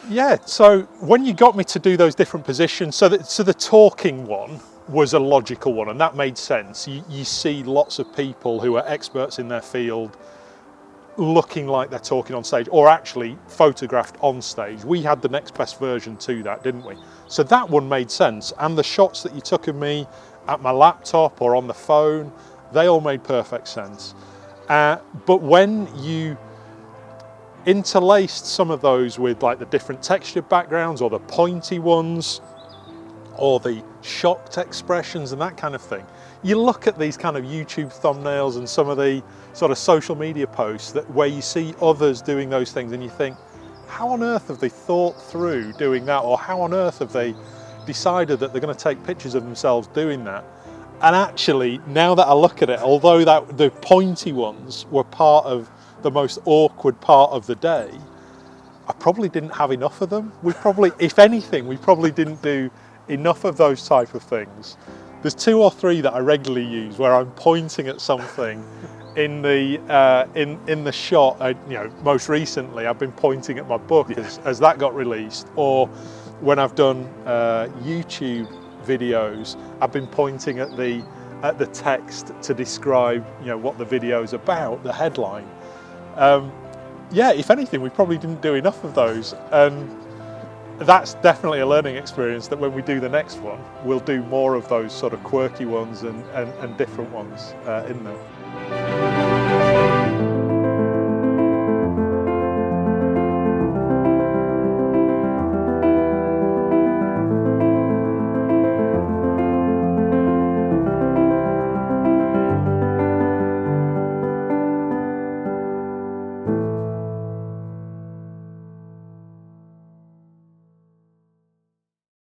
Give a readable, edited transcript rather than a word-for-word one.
Yeah, so when you got me to do those different positions, so the talking one was a logical one, and that made sense. You see lots of people who are experts in their field looking like they're talking on stage, or actually photographed on stage. We had the next best version to that, didn't we? So that one made sense, and the shots that you took of me at my laptop or on the phone, they all made perfect sense. But when you interlaced some of those with like the different textured backgrounds, or the pointy ones, or the shocked expressions and that kind of thing, you look at these kind of YouTube thumbnails and some of the sort of social media posts where you see others doing those things, and you think, how on earth have they thought through doing that, or how on earth have they decided that they're going to take pictures of themselves doing that? And actually, now that I look at it, although the pointy ones were part of the most awkward part of the day, I probably didn't have enough of them. We probably, if anything, we probably didn't do enough of those type of things. There's 2 or 3 that I regularly use where I'm pointing at something in the shot. Most recently I've been pointing at my book as that got released, or when I've done YouTube videos, I've been pointing at the text to describe what the video is about, the headline. Yeah, if anything, we probably didn't do enough of those, and that's definitely a learning experience, that when we do the next one, we'll do more of those sort of quirky ones and different ones in there.